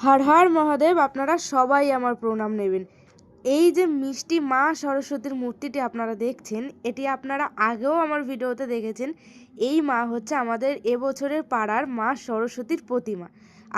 হর হর মহাদেব। আপনারা সবাই আমার প্রণাম নেবেন। এই যে মিষ্টি মা সরস্বতীর মূর্তিটি আপনারা দেখছেন, এটি আপনারা আগেও আমার ভিডিওতে দেখেছেন। এই মা হচ্ছে আমাদের এবছরের পাড়ার মা সরস্বতীর প্রতিমা।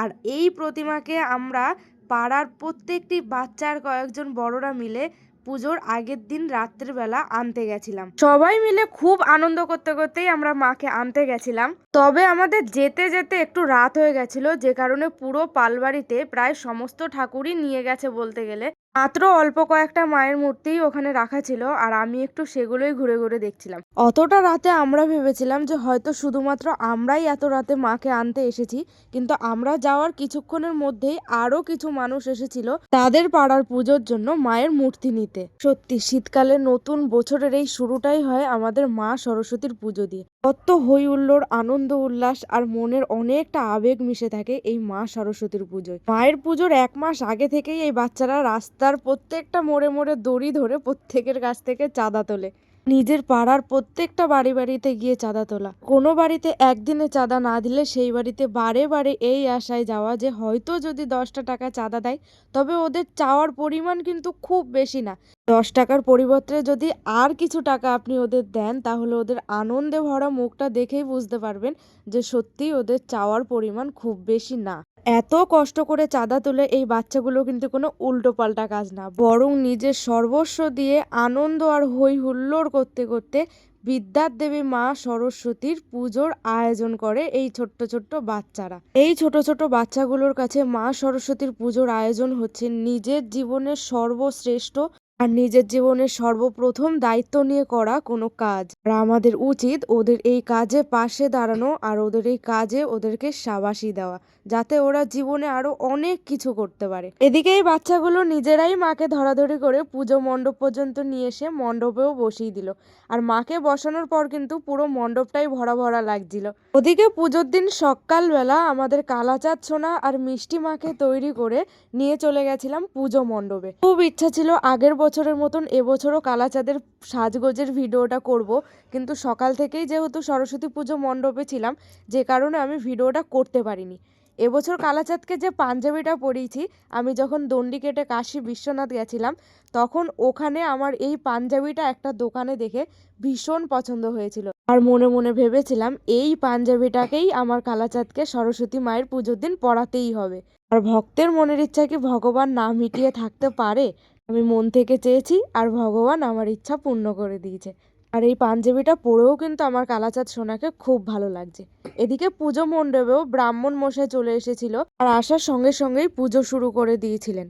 আর এই প্রতিমাকে আমরা পাড়ার প্রত্যেকটি বাচ্চার কয়েকজন বড়রা মিলে পুজোর আগের দিন রাত্রিবেলা আনতে গেছিলাম। সবাই মিলে খুব আনন্দ করতে করতেই আমরা মাকে আনতে গেছিলাম। তবে আমাদের যেতে যেতে একটু রাত হয়ে গেছিল, যে কারণে পুরো পালবাড়িতে প্রায় সমস্ত ঠাকুরই নিয়ে গেছে বলতে গেলে। মাত্র অল্প কয়েকটা মায়ের মূর্তিই ওখানে রাখা ছিল, আর আমি একটু সেগুলোই ঘুরে ঘুরে দেখছিলাম। অতটা রাতে আমরা ভেবেছিলাম যে হয়তো শুধুমাত্র আমরাই এত রাতে মাকে আনতে এসেছি, কিন্তু আমরা যাওয়ার কিছুক্ষণের মধ্যেই আরো কিছু মানুষ এসেছিল তাদের পাড়ার পুজোর জন্য মায়ের মূর্তি নিতে। সত্যি শীতকালে নতুন বছরের এই শুরুটাই হয় আমাদের মা সরস্বতীর পুজো দিয়ে। কত হই হুল্লোড়, আনন্দ উল্লাস আর মনের অনেকটা আবেগ মিশে থাকে এই মা সরস্বতীর পুজোয়। মায়ের পুজোর 1 মাস আগে থেকেই এই বাচ্চারা রাস্তার প্রত্যেকটা মোড়ে মোড়ে দড়ি ধরে প্রত্যেকের কাছ থেকে চাঁদা তোলে। নিজের পাড়ার প্রত্যেকটা বাড়িতে গিয়ে চাঁদা তোলা। কোনো বাড়িতে একদিনে চাঁদা না দিলে সেই বাড়িতে বারে বারে এই আশায় যাওয়া যে হয়তো যদি 10টা টাকা চাঁদা দেয়, তবে ওদের চাওয়ার পরিমাণ কিন্তু খুব বেশি না। 10 টাকার পরিবর্তে যদি আর কিছু টাকা আপনি ওদের দেন, তাহলে ওদের আনন্দে ভরা মুখটা দেখেই বুঝতে পারবেন যে সত্যিই ওদের চাওয়ার পরিমাণ খুব বেশি না। এত কষ্ট করে চাঁদা তুলে এই বাচ্চাগুলো কিন্তু কোনো উল্টোপাল্টা কাজ না, বরং নিজের সর্বস্ব দিয়ে আনন্দ আর হই হুল্লোড় করতে করতে বিদ্যার দেবী মা সরস্বতীর পুজোর আয়োজন করে এই ছোট্ট ছোট্ট বাচ্চারা। এই ছোট ছোট বাচ্চাগুলোর কাছে মা সরস্বতীর পুজোর আয়োজন হচ্ছে নিজের জীবনের সর্বশ্রেষ্ঠ আর নিজের জীবনের সর্বপ্রথম দায়িত্ব নিয়ে করা কোনো কাজ। আর আমাদের উচিত ওদের এই কাজে পাশে দাঁড়ানো আর ওদের এই কাজে ওদেরকে শাবাশি দেওয়া, যাতে ওরা জীবনে আরো অনেক কিছু করতে পারে। এদিকে এই বাচ্চাগুলো নিজেরাই মাকে ধরাধরি করে পুজো মণ্ডপ পর্যন্ত নিয়ে এসে মণ্ডপেও বসিয়ে দিল। আর মাকে বসানোর পর কিন্তু পুরো মণ্ডপটাই ভরা ভরা লাগছিল। ওদিকে পুজোর দিন সকালবেলা আমাদের কালাচাঁদ সোনা আর মিষ্টি মাকে তৈরি করে নিয়ে চলে গেছিলাম পুজো মণ্ডপে। খুব ইচ্ছা ছিল আগের বছরের মতন এবছরও কালাচাঁদের সাজগোজের ভিডিওটা করব, কিন্তু সকাল থেকেই যেহেতু সরস্বতী পুজো মণ্ডপে ছিলাম, যে কারণে আমি ভিডিওটা করতে পারিনি। এবছর কালাচাঁদকে যে পাঞ্জাবিটা পরিয়েছি, আমি যখন দণ্ডি কেটে কাশী বিশ্বনাথ গেছিলাম, তখন ওখানে আমার এই পাঞ্জাবিটা একটা দোকানে দেখে ভীষণ পছন্দ হয়েছিল। আর মনে মনে ভেবেছিলাম এই পাঞ্জাবিটাকেই আমার কালাচাঁদকে সরস্বতী মায়ের পুজোর দিন পরাতেই হবে। আর ভক্তের মনের ইচ্ছা কি ভগবান না মিটিয়ে থাকতে পারে? আমি মন থেকে চেয়েছি আর ভগবান আমার ইচ্ছা পূর্ণ করে দিয়েছে। আর এই পাঞ্জাবিটা পরেও কিন্তু আমার কালাচাঁদ সোনাকে খুব ভালো লাগছে। এদিকে পুজো মণ্ডপেও ব্রাহ্মণ মশাই চলে এসেছিল, আর আসার সঙ্গে সঙ্গেই পুজো শুরু করে দিয়েছিলেন।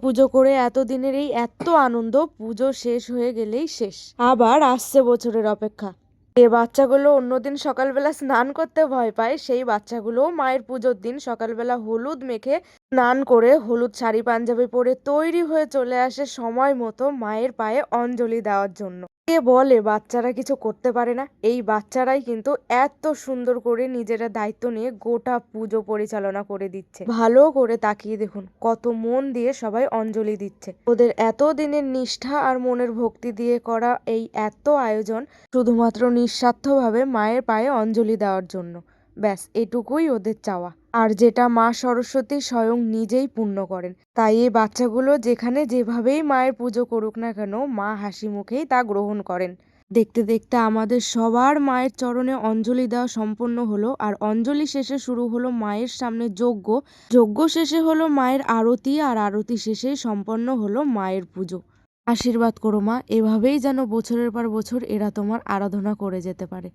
পুজো করে এতদিনের এই এত আনন্দ পুজো শেষ হয়ে গেলেই শেষ। আবার আসছে বছরের অপেক্ষা। যে বাচ্চাগুলো অন্যদিন সকালবেলা স্নান করতে ভয় পায়, সেই বাচ্চাগুলোও মায়ের পুজোর দিন সকালবেলা হলুদ মেখে স্নান করে হলুদ শাড়ি পাঞ্জাবি পরে তৈরি হয়ে চলে আসে সময় মতো মায়ের পায়ে অঞ্জলি দেওয়ার জন্য। কে বলে বাচ্চারা কিছু করতে পারে না? এই বাচ্চারাই কিন্তু এত সুন্দর করে নিজেরা দায়িত্ব নিয়ে গোটা পুজো পরিচালনা করে দিচ্ছে। ভালো করে তাকিয়ে দেখুন কত মন দিয়ে সবাই অঞ্জলি দিচ্ছে। ওদের এত দিনের নিষ্ঠা আর মনের ভক্তি দিয়ে করা এই এত আয়োজন শুধুমাত্র নিঃস্বার্থভাবে মায়ের পায়ে অঞ্জলি দেওয়ার জন্য। ব্যাস এটুকুই ওদের চাওয়া, আর যেটা মা সরস্বতী স্বয়ং নিজেই পূর্ণ করেন। তাই এই বাচ্চাগুলো যেখানে যেভাবেই মায়ের পুজো করুক না কেন, মা হাসি মুখেই তা গ্রহণ করেন। দেখতে দেখতে আমাদের সবার মায়ের চরণে অঞ্জলি দেওয়া সম্পন্ন হলো, আর অঞ্জলি শেষে শুরু হলো মায়ের সামনে যজ্ঞ। যজ্ঞ শেষে হলো মায়ের আরতি, আর আরতি শেষে সম্পন্ন হলো মায়ের পুজো। আশীর্বাদ করো মা, এভাবেই যেন বছরের পর বছর এরা তোমার আরাধনা করে যেতে পারে।